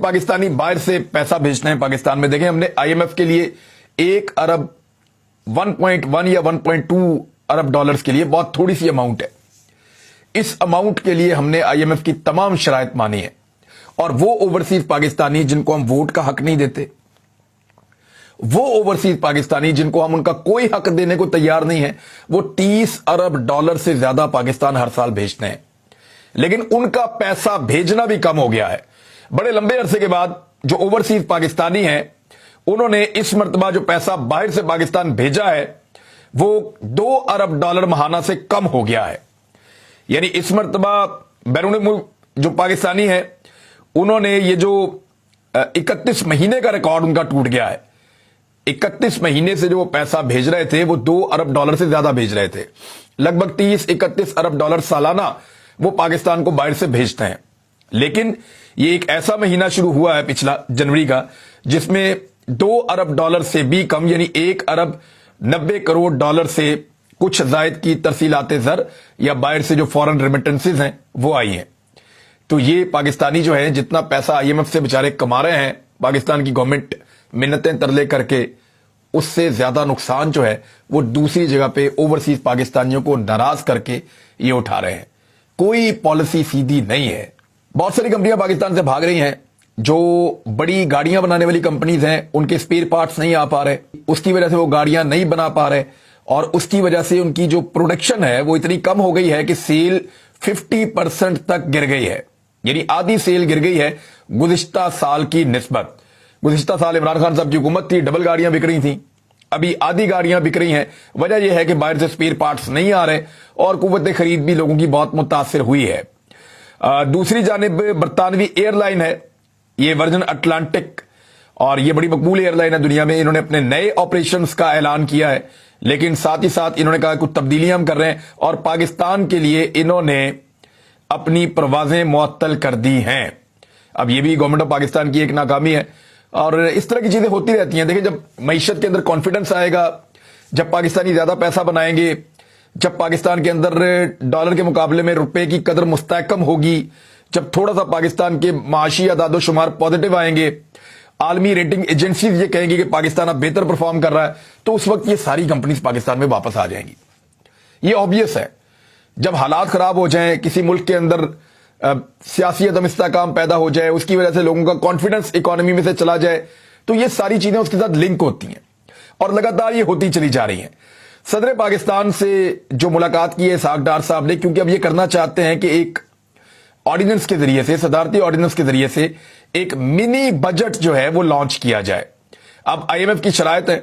پاکستانی باہر سے پیسہ بھیجتے ہیں پاکستان میں. دیکھیں ہم نے آئی ایم ایف کے لیے 1 ارب 1.1 یا 1.2 ارب ڈالرز کے لیے بہت تھوڑی سی اماؤنٹ ہے. اس اماؤنٹ کے لیے ہم نے آئی ایم ایف کی تمام شرائط مانی ہے, اور وہ اوورسیز پاکستانی جن کو ہم ووٹ کا حق نہیں دیتے, وہ اوورسیز پاکستانی جن کو ہم ان کا کوئی حق دینے کو تیار نہیں ہیں, وہ 30 ارب ڈالر سے زیادہ پاکستان ہر سال بھیجتے ہیں. لیکن ان کا پیسہ بھیجنا بھی کم ہو گیا ہے. بڑے لمبے عرصے کے بعد جو اوورسیز پاکستانی ہیں انہوں نے اس مرتبہ جو پیسہ باہر سے پاکستان بھیجا ہے وہ 2 ارب ڈالر ماہانہ سے کم ہو گیا ہے. یعنی اس مرتبہ بیرون ملک جو پاکستانی ہیں انہوں نے یہ جو 31 مہینے کا ریکارڈ ان کا ٹوٹ گیا ہے. 31 مہینے سے جو وہ پیسہ بھیج رہے تھے وہ 2 ارب ڈالر سے زیادہ بھیج رہے تھے. لگ بھگ 30-31 ارب ڈالر سالانہ وہ پاکستان کو باہر سے بھیجتے ہیں. لیکن یہ ایک ایسا مہینہ شروع ہوا ہے پچھلا جنوری کا جس میں 2 ارب ڈالر سے بھی کم, یعنی 1 ارب 90 کروڑ ڈالر سے کچھ زائد کی ترسیلات زر یا باہر سے جو فورن ریمیٹنسز ہیں وہ آئی ہیں. تو یہ پاکستانی جو ہے جتنا پیسہ آئی ایم ایف سے بیچارے کما رہے ہیں پاکستان کی گورنمنٹ منتیں ترلے کر کے, اس سے زیادہ نقصان جو ہے وہ دوسری جگہ پہ اوورسیز پاکستانیوں کو ناراض کر کے یہ اٹھا رہے ہیں. کوئی پالیسی سیدھی نہیں ہے. بہت ساری کمپنیاں پاکستان سے بھاگ رہی ہیں. جو بڑی گاڑیاں بنانے والی کمپنیز ہیں ان کے اسپیئر پارٹس نہیں آ پا رہے, اس کی وجہ سے وہ گاڑیاں نہیں بنا پا رہے, اور اس کی وجہ سے ان کی جو پروڈکشن ہے وہ اتنی کم ہو گئی ہے کہ سیل 50% تک گر گئی ہے. یعنی آدھی سیل گر گئی ہے گزشتہ سال کی نسبت. گزشتہ سال عمران خان صاحب کی حکومت تھی, ڈبل گاڑیاں بک رہی تھیں, ابھی آدھی گاڑیاں بک رہی ہیں. وجہ یہ ہے کہ باہر سے اسپیئر پارٹس نہیں آ رہے اور قوت خرید بھی لوگوں کی بہت متاثر ہوئی ہے. دوسری جانب برطانوی ایئر لائن ہے یہ ورجن اٹلانٹک, اور یہ بڑی مقبول ایئر لائن ہے دنیا میں. انہوں نے اپنے نئے آپریشنز کا اعلان کیا ہے, لیکن ساتھ ہی ساتھ انہوں نے کہا کچھ تبدیلیاں ہم کر رہے ہیں, اور پاکستان کے لیے انہوں نے اپنی پروازیں معطل کر دی ہیں. اب یہ بھی گورنمنٹ آف پاکستان کی ایک ناکامی ہے, اور اس طرح کی چیزیں ہوتی رہتی ہیں. دیکھیں جب معیشت کے اندر کانفیڈنس آئے گا, جب پاکستانی زیادہ پیسہ بنائیں گے, جب پاکستان کے اندر ڈالر کے مقابلے میں روپے کی قدر مستحکم ہوگی, جب تھوڑا سا پاکستان کے معاشی اعداد و شمار پازیٹو آئیں گے, عالمی ریٹنگ ایجنسیز یہ کہیں گی کہ پاکستان اب بہتر پرفارم کر رہا ہے, تو اس وقت یہ ساری کمپنیز پاکستان میں واپس آ جائیں گی. یہ آبویس ہے. جب حالات خراب ہو جائیں, کسی ملک کے اندر سیاسی عدم استحکام پیدا ہو جائے, اس کی وجہ سے لوگوں کا کانفیڈنس اکانومی میں سے چلا جائے, تو یہ ساری چیزیں اس کے ساتھ لنک ہوتی ہیں اور لگاتار یہ ہوتی چلی جا رہی ہیں. صدر پاکستان سے جو ملاقات کی ہے اسحاق ڈار صاحب نے, کیونکہ اب یہ کرنا چاہتے ہیں کہ ایک آرڈیننس کے ذریعے سے, صدارتی آرڈیننس کے ذریعے سے ایک منی بجٹ جو ہے وہ لانچ کیا جائے. اب آئی ایم ایف کی شرائط ہے